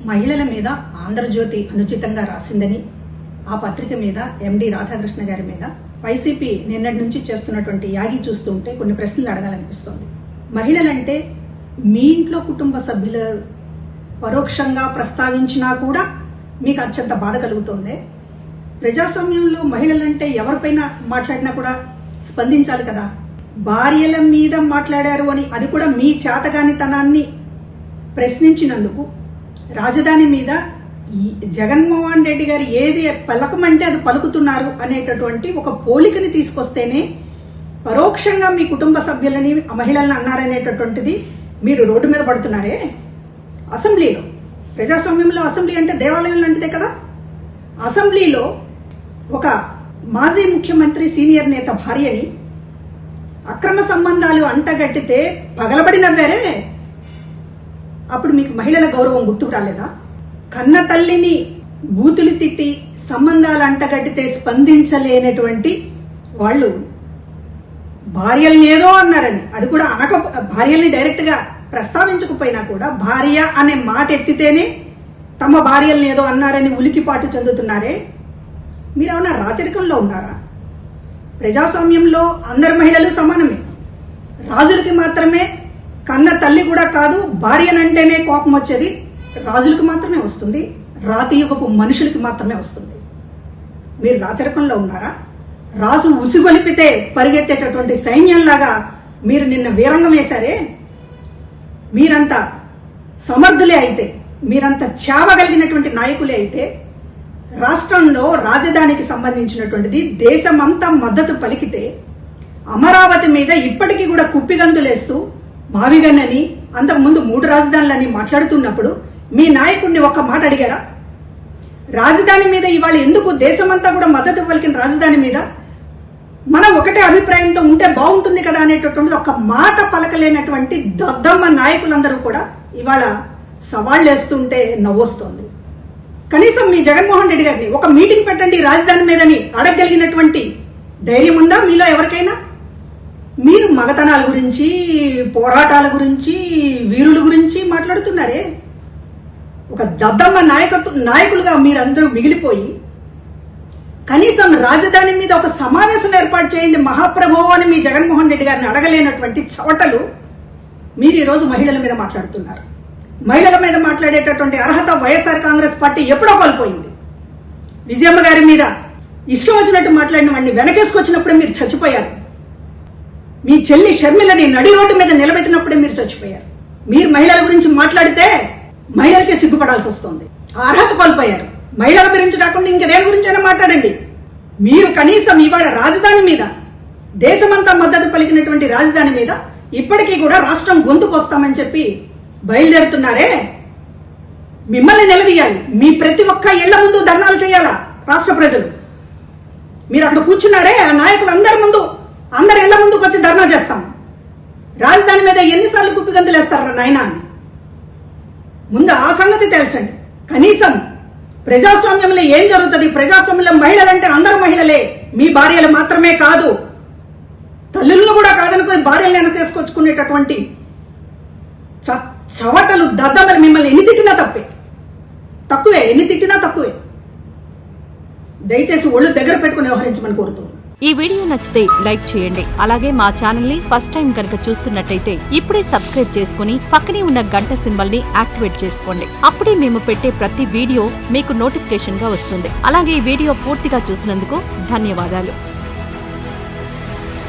మహిళల మీద ఆంధ్రజ్యోతి అనుచితంగా రాసిందని ఆ పత్రిక మీద ఎండి రాధాకృష్ణ గారి మీద వైసీపీ నిన్నటి నుంచి చేస్తున్నటువంటి యాగి చూస్తుంటే కొన్ని ప్రశ్నలు అడగాలనిపిస్తోంది. మహిళలంటే మీ ఇంట్లో కుటుంబ సభ్యులు పరోక్షంగా ప్రస్తావించినా కూడా మీకు అత్యంత బాధ కలుగుతోంది. ప్రజాస్వామ్యంలో మహిళలంటే ఎవరిపైన మాట్లాడినా కూడా స్పందించాలి కదా. భార్యల మీద మాట్లాడారు అని, అది కూడా మీ చేతగానితనాన్ని ప్రశ్నించినందుకు రాజధాని మీద జగన్మోహన్ రెడ్డి గారు ఏది పలకమంటే అది పలుకుతున్నారు అనేటటువంటి ఒక పోలికని తీసుకొస్తేనే పరోక్షంగా మీ కుటుంబ సభ్యులని మహిళలను అన్నారనేటటువంటిది మీరు రోడ్డు మీద పడుతున్నారే. అసెంబ్లీలో, ప్రజాస్వామ్యంలో అసెంబ్లీ అంటే దేవాలయం లాంటిదే కదా. అసెంబ్లీలో ఒక మాజీ ముఖ్యమంత్రి సీనియర్ నేత భార్యని అక్రమ సంబంధాలు అంటగట్టితే పగలబడి నవ్వారే. అప్పుడు మీకు మహిళల గౌరవం గుర్తుకు రాలేదా? కన్న తల్లిని బూతులు తిట్టి సంబంధాలు అంటగట్టితే స్పందించలేనటువంటి వాళ్ళు భార్యల్ని ఏదో అన్నారని, అది కూడా భార్యల్ని డైరెక్ట్ గా ప్రస్తావించకపోయినా కూడా భార్య అనే మాట ఎత్తితేనే తమ భార్యల్ని ఏదో అన్నారని ఉలికిపాటు చెందుతున్నారే. మీరేమన్నా రాచరికంలో ఉన్నారా? ప్రజాస్వామ్యంలో అందరు మహిళలు సమానమే. రాజులకి మాత్రమే కన్న తల్లి కూడా కాదు, భార్యనంటేనే కోపం వచ్చేది రాజులకు మాత్రమే వస్తుంది, రాతి యుగపు మనుషులకి మాత్రమే వస్తుంది. మీరు రాచరికంలో ఉన్నారా? రాజు ఉసిగొలిపితే పరిగెత్తేటటువంటి సైన్యంలాగా మీరు నిన్న వీరంగం వేశారే. మీరంతా సమర్థులే అయితే, మీరంతా చావగలిగినటువంటి నాయకులే అయితే, రాష్ట్రంలో రాజధానికి సంబంధించినటువంటిది దేశమంతా మద్దతు పలికితే అమరావతి మీద ఇప్పటికీ కూడా కుప్పిగంతులేస్తూ మావిగన్నని అంతకుముందు 3 రాజధానులని మాట్లాడుతున్నప్పుడు మీ నాయకుడిని ఒక్క మాట అడిగారా? రాజధాని మీద ఇవాళ ఎందుకు దేశమంతా కూడా మద్దతు పలికిన రాజధాని మీద మనం ఒకటే అభిప్రాయంతో ఉంటే బాగుంటుంది కదా అనేటటువంటిది ఒక్క మాట పలకలేనటువంటి దద్దమ్మ నాయకులందరూ కూడా ఇవాళ సవాళ్లు వేస్తుంటే నవ్వొస్తోంది. కనీసం మీ జగన్మోహన్ రెడ్డి గారిని ఒక మీటింగ్ పెట్టండి రాజధాని మీదని అడగగలిగినటువంటి ధైర్యం ఉందా మీలో ఎవరికైనా? మీరు మగతనాల గురించి, పోరాటాల గురించి, వీరుల గురించి మాట్లాడుతున్నారే. ఒక దద్దమ్మ నాయకులుగా మీరందరూ మిగిలిపోయి కనీసం రాజధాని మీద ఒక సమావేశం ఏర్పాటు చేయండి మహాప్రభు అని మీ జగన్మోహన్ రెడ్డి గారిని అడగలేనటువంటి చవటలు మీరు ఈరోజు మహిళల మీద మాట్లాడుతున్నారు. మహిళల మీద మాట్లాడేటటువంటి అర్హత వైఎస్ఆర్ కాంగ్రెస్ పార్టీ ఎప్పుడో కోల్పోయింది. విజయమ్మ గారి మీద ఇష్టం వచ్చినట్టు మాట్లాడిన వాడిని వెనకేసుకొచ్చినప్పుడే మీరు చచ్చిపోయారు. మీ చెల్లి షర్మిలని నడి రోడ్డు మీద నిలబెట్టినప్పుడే మీరు చచ్చిపోయారు. మీరు మహిళల గురించి మాట్లాడితే మహిళలకే సిగ్గుపడాల్సి వస్తుంది. ఆ అర్హత కోల్పోయారు. మహిళల గురించి కాకుండా ఇంకేదేని గురించి అయినా మాట్లాడండి. మీరు కనీసం ఇవాళ రాజధాని మీద, దేశమంతా మద్దతు పలికినటువంటి రాజధాని మీద ఇప్పటికీ కూడా రాష్ట్రం గొంతుకొస్తామని చెప్పి బయలుదేరుతున్నారే. మిమ్మల్ని నిలదీయాలి. మీ ప్రతి ఒక్క ఇళ్ల ముందు ధర్నాలు చేయాలా రాష్ట్ర ప్రజలు? మీరు అక్కడ కూర్చున్నారే, ఆ నాయకులు అందరి ఇళ్ల ముందుకు వచ్చి ధర్నా చేస్తాం. రాజధాని మీద ఎన్నిసార్లు కుప్పిగంతులు వేస్తారా నాయనా అని ముందు ఆ సంగతి తేల్చండి. కనీసం ప్రజాస్వామ్యంలో ఏం జరుగుతుంది? ప్రజాస్వామ్యంలో మహిళలంటే అందరూ మహిళలే, మీ భార్యలు మాత్రమే కాదు, తల్లులను కూడా కాదనుకుని భార్యలను వెనక తీసుకొచ్చుకునేటటువంటి చవటలు దద్దమలు మిమ్మల్ని ఎన్ని తిట్టినా తక్కువే. దయచేసి ఒళ్ళు దగ్గర పెట్టుకుని వ్యవహరించమని కోరుతున్నాను. ఈ వీడియో నచ్చితే లైక్ చేయండి. అలాగే మా ఛానల్ ని ఫస్ట్ టైం కనుక చూస్తున్నట్టయితే ఇప్పుడే సబ్స్క్రైబ్ చేసుకుని పక్కనే ఉన్న గంట సింబల్ ని యాక్టివేట్ చేసుకోండి. అప్పుడే మేము పెట్టే ప్రతి వీడియో మీకు నోటిఫికేషన్ గా వస్తుంది. అలాగే ఈ వీడియో పూర్తిగా చూసినందుకు ధన్యవాదాలు.